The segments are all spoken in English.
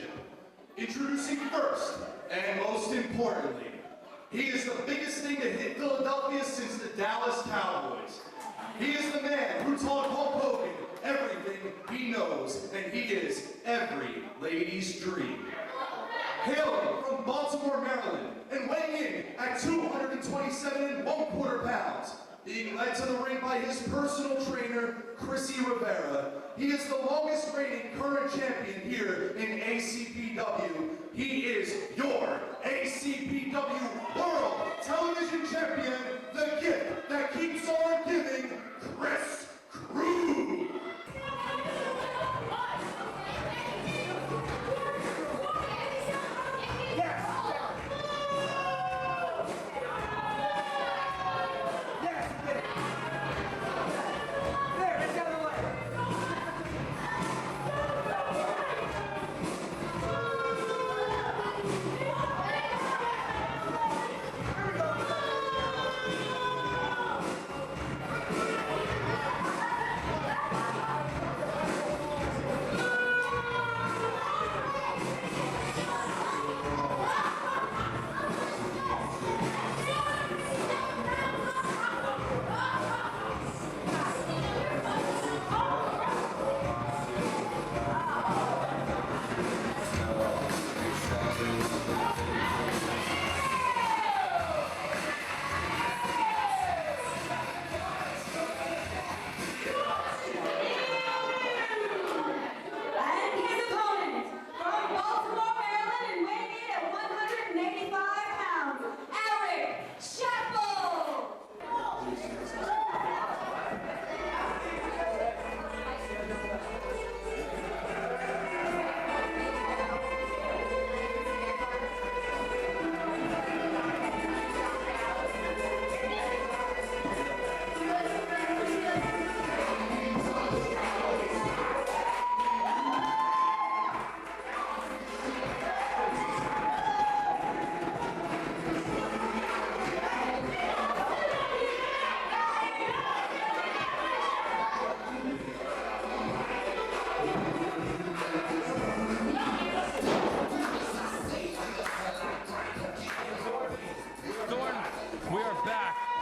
Championship. Introducing first, and most importantly, he is the biggest thing to hit Philadelphia since the Dallas Cowboys. He is the man who taught Hulk Hogan everything he knows, and he is every lady's dream. Hailing from Baltimore, Maryland, and weighing in at 227 1/4 pounds, being led to the ring by his personal trainer, Chrissy Rivera, he is the longest reigning current champion here in ACPW. He is your ACPW World Television Champion, the gift that keeps on giving, Kris Krude.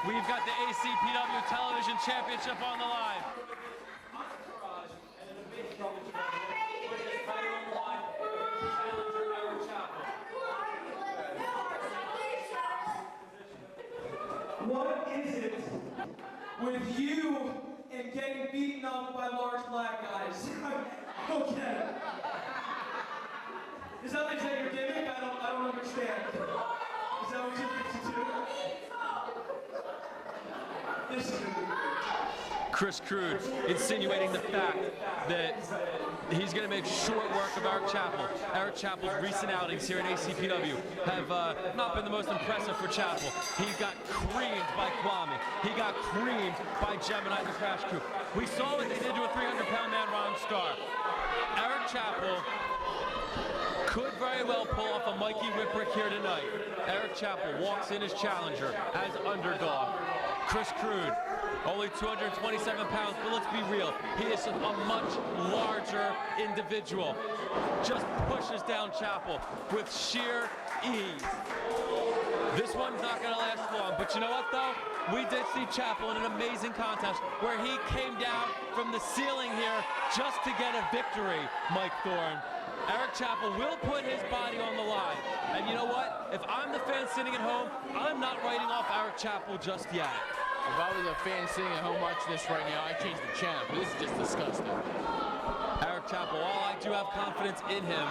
We've got the ACPW Television Championship on the line. What is it with you and getting beaten up by large black guys? Okay. Is that like your gimmick? I don't understand. Is that what you think to do? Kris Krude insinuating the fact that he's going to make short work of Eric Chappell. Eric Chappell's recent outings here in ACPW have not been the most impressive for Chappell. He got creamed by Kwame. He got creamed by Gemini and the Crash Crew. We saw what they did to a 300-pound man, Ron Starr. Eric Chappell could very well pull off a Mikey Whipwreck here tonight. Eric Chappell walks in as challenger, as underdog. Kris Krude, only 227 pounds, but let's be real, he is a much larger individual. Just pushes down Chappell with sheer ease. This one's not going to last long, but you know what though? We did see Chappell in an amazing contest where he came down from the ceiling here just to get a victory, Mike Thorne. Eric Chappell will put his body on the line. And you know what? If I'm the fan sitting at home, I'm not writing off Eric Chappell just yet. If I was a fan sitting at home watching this right now, I'd change the channel. This is just disgusting. Eric Chappell, while I do have confidence in him,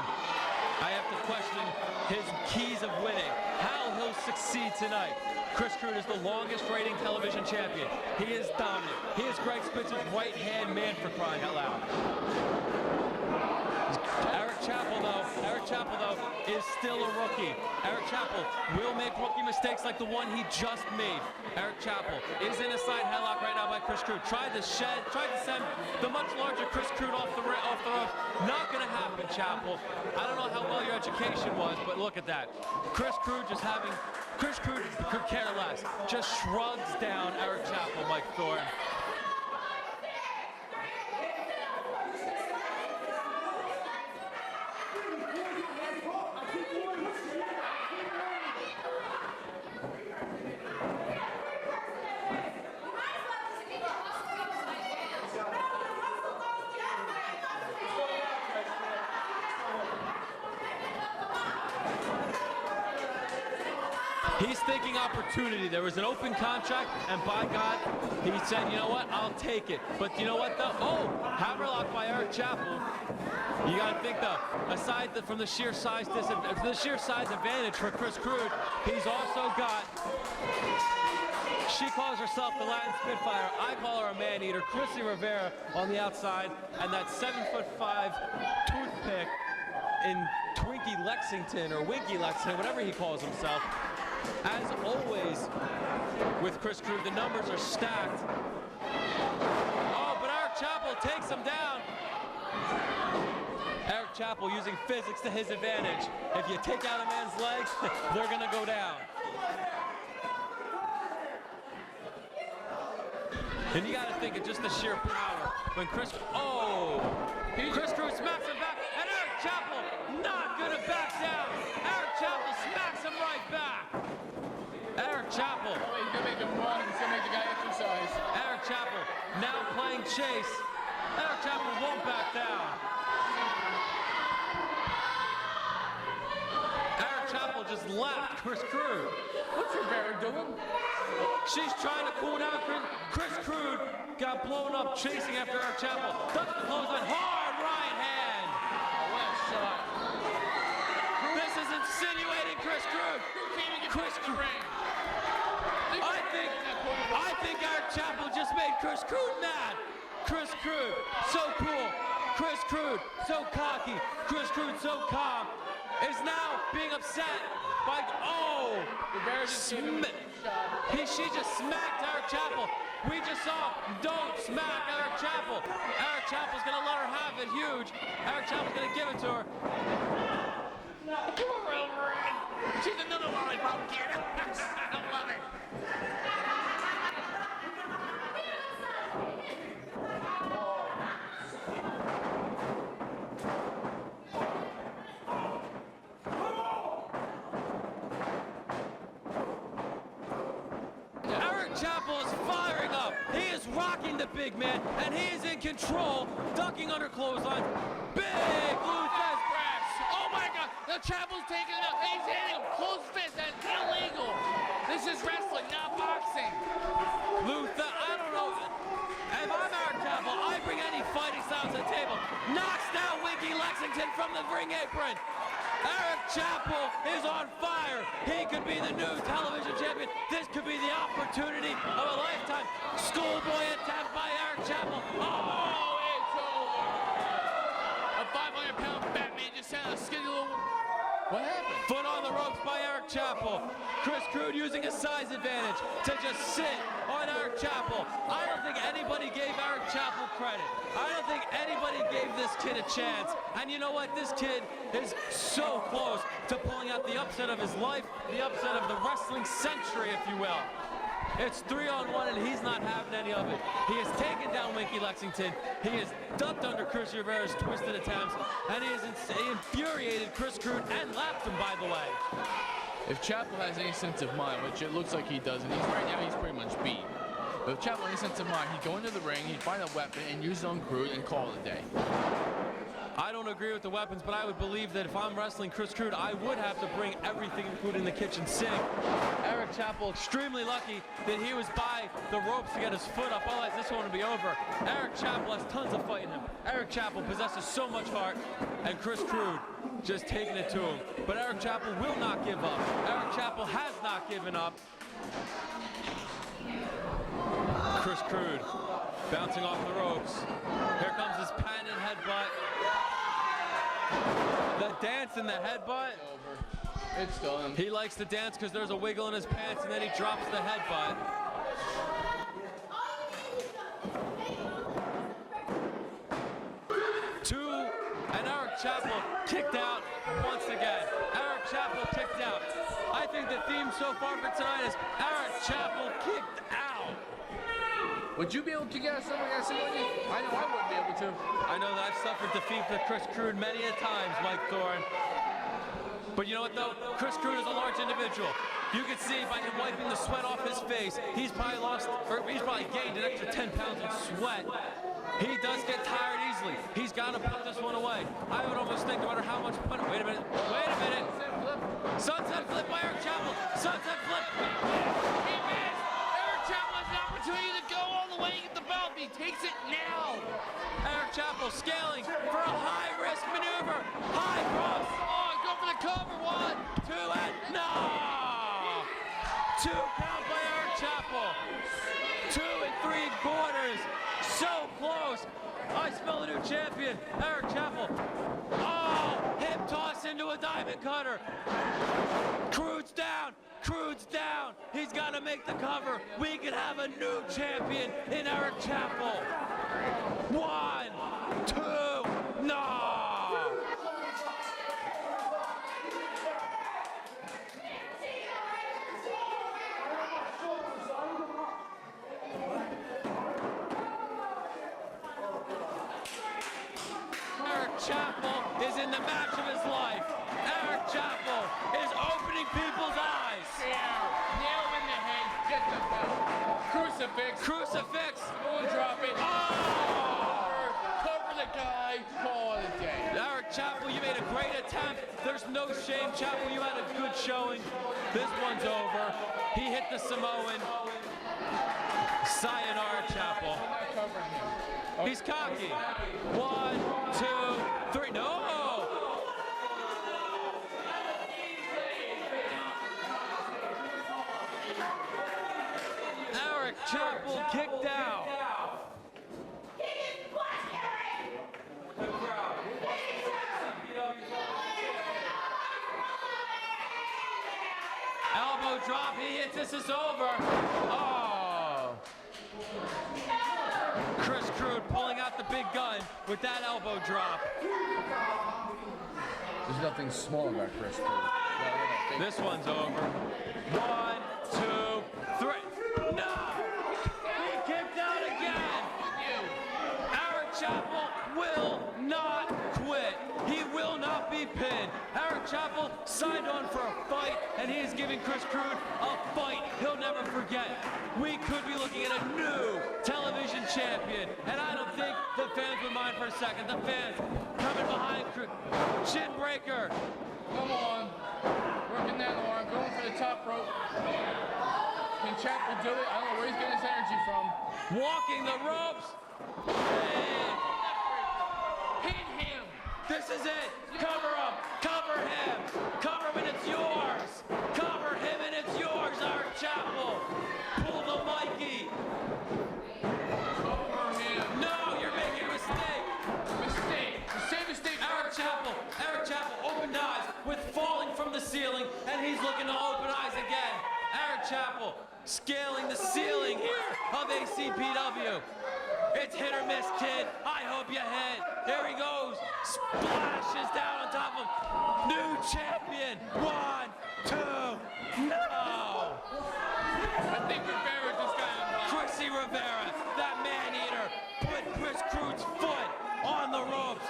I have to question his keys of winning, how he'll succeed tonight. Kris Krude is the longest reigning television champion. He is dominant. He is Greg Spitzer's right-hand man, for crying out loud. Eric Chappell, though, is still a rookie. Eric Chappell will make rookie mistakes like the one he just made. Eric Chappell is in a side headlock right now by Kris Krude. Tried to send the much larger Kris Krude off the ropes. Not going to happen, Chappell. I don't know how well your education was, but look at that. Kris Krude could care less. Just shrugs down Eric Chappell, Mike Thorne. He's thinking opportunity. There was an open contract, and by God, he said, you know what, I'll take it. But you know what, though? Oh, hammerlock by Eric Chappell. You got to think, though, aside from the sheer size advantage for Kris Krude, he's also got, she calls herself the Latin Spitfire. I call her a man-eater. Chrissy Rivera on the outside, and that 7'5" toothpick in Twinkie Lexington, or Winky Lexington, whatever he calls himself. As always with Kris Krude, the numbers are stacked. Oh, but Eric Chappell takes him down. Eric Chappell using physics to his advantage. If you take out a man's legs, they're going to go down. And you got to think of just the sheer power. When Kris Krude smacks him back, and Eric Chappell not going to back down. Eric Chappell smacks him right back. Eric Chappell. Oh, he's going to make him run. He's going to make the guy exercise. Eric Chappell now playing chase. Eric Chappell won't back down. Eric Chappell just left Kris Krude. What's Rivera doing? She's trying to cool down. Kris Krude got blown up chasing after Eric Chappell. Ducks the clothesline. Hard right hand. Oh, what a shot. This is insinuating Kris Krude. Kris Krude. I think Eric Chappell just made Kris Krude mad. Kris Krude, so cool. Kris Krude, so cocky. Kris Krude, so calm, is now being upset by, Rivera just gave him a shot. She just smacked Eric Chappell. We just saw, don't smack Eric Chappell. Eric Chappell's gonna let her have it huge. Eric Chappell's gonna give it to her. She's another lollipop kid. I love it. Eric Chappell is firing up. He is rocking the big man, and he is in control, ducking under clothesline. Big blue fist press. Oh my God! The Chappell's taking it up. He's hitting him. Close fist. That's illegal. This is wrestling, not boxing. I don't know. If I'm Eric Chappell, I bring any fighting styles to the table. Knocks down Winky Lexington from the ring apron. Eric Chappell is on fire. He could be the new television champion. This could be the opportunity of a lifetime. Schoolboy attempt by Eric Chappell. Oh, it's over. A 500-pound fat man just had a skinny little... What happened? Foot on the ropes by Eric Chappell. Kris Krude using his size advantage to just sit on Eric Chappell. I don't think anybody gave Eric Chappell credit. I don't think anybody gave this kid a chance. And you know what? This kid is so close to pulling out the upset of his life, the upset of the wrestling century, if you will. It's 3-on-1, and he's not having any of it. He has taken down Winky Lexington. He has ducked under Chrissy Rivera's twisted attempts, and he has infuriated Kris Krude and lapped him, by the way. If Chappell has any sense of mind, which it looks like he does, and right now he's pretty much beat. But if Chappell has any sense of mind, he'd go into the ring, he'd find a weapon, and use it on Krude and call it a day. I don't agree with the weapons, but I would believe that if I'm wrestling Kris Krude, I would have to bring everything, including the kitchen sink. Eric Chappell, extremely lucky that he was by the ropes to get his foot up, otherwise this one would be over. Eric Chappell has tons of fight in him. Eric Chappell possesses so much heart, and Kris Krude just taking it to him. But Eric Chappell will not give up. Eric Chappell has not given up. Kris Krude bouncing off the ropes. Here comes his patented headbutt. The dance in the headbutt. It's done. He likes to dance because there's a wiggle in his pants, and then he drops the headbutt. Two, and Eric Chappell kicked out once again. Eric Chappell kicked out. I think the theme so far for tonight is Eric Chappell kicked out. Would you be able to kick out something like that? I know I wouldn't be able to. I know that I've suffered defeat for Kris Krude many a times, Mike Thorne. But you know what, though? Kris Krude is a large individual. You can see by him wiping the sweat off his face, he's probably gained an extra 10 pounds of sweat. He does get tired easily. He's got to put this one away. I would almost think, no matter how much put. Wait a minute. Sunset flip by Eric Chappell. Sunset flip. He missed. Eric Chappell has an opportunity to go all the way and get the belt. He takes it now. Eric Chappell scaling for a high-risk maneuver. High cross. Oh, go for the cover. 1, 2, and no! 2 count by Eric Chappell. 2 3/4. So close. I smell a new champion. Eric Chappell. Oh, hip toss into a diamond cutter. Krude's down. Krude's down. He's got to make the cover. We could have a new champion in Eric Chappell. 1, 2, no! Chappell is in the match of his life. Eric Chappell is opening people's eyes. Nail him in the head. Get the belt. Crucifix. Crucifix. Don't drop it. Oh! Cover the guy. Call it a day. Eric Chappell, you made a great attempt. There's no shame, Chappell. You had a good showing. This one's over. He hit the Samoan. Sayonara, Chappell. I'm not covering him. He's cocky. 1, 2, 3. No! Eric Chappell kicked out. Elbow drop. He hits. This is over. Oh. Krude pulling out the big gun with that elbow drop. There's nothing small about Chris Krude. This one's over. 1, 2, 3. No! He kicked out again. Eric Chappell will not quit. He will not be pinned. Eric Chappell signed on for a fight, and he is giving Chris Krude a fight he'll never forget. We could be looking at a new television champion, and I don't think the fans would mind for a second. The fans coming behind Krude. Chin breaker. Come on. Working that arm. Going for the top rope. Can Chappell do it? I don't know where he's getting his energy from. Walking the ropes. Hit him. This is it. Cover him. Cover him. Cover him and it's yours. Cover him and it's yours, Eric Chappell. Pull the Mikey. Cover him. No, you're making a mistake. Mistake. The same mistake. Eric Chappell opened eyes with falling from the ceiling, and he's looking to open eyes again. Eric Chappell scaling the ceiling here of ACPW. It's hit or miss, kid. I hope you hit. There he goes. Splashes down on top of new champion. 1, 2, no. I think Rivera just got him. Chrissy Rivera, that man-eater, put Chris Krude's foot on the ropes.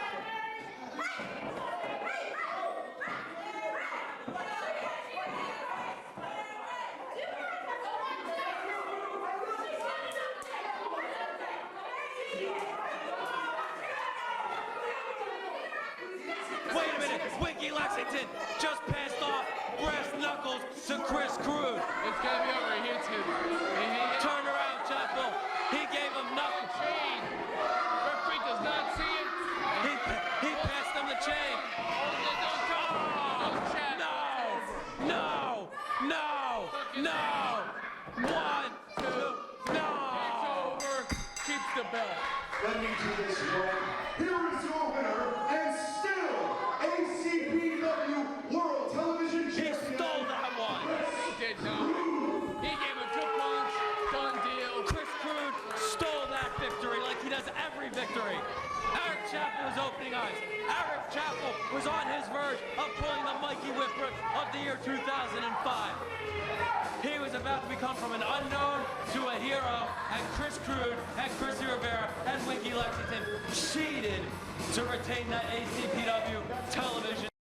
Wait a minute, Winky Lexington just passed off brass knuckles to Chris Krude. It's gonna be over. He hits him. Turn around, Chappell. He gave him knuckles. Chain. Referee does not see it. He passed him the chain. No! 1, 2, no! It's over. Keeps the belt. Leading to this one, here is your winner, and still ACPW World Television He Champion. stole that one. He did not. He gave him 2 punch. Done deal. Chris Krude stole that victory like he does every victory. Eric Chappell was opening eyes. Eric Chappell was on his verge of pulling the Mikey Whipwreck of the year 2005. He was about to become from an unknown to a hero, and Chris Krude and Chrissy Rivera and Winky Lexington cheated to retain that ACPW television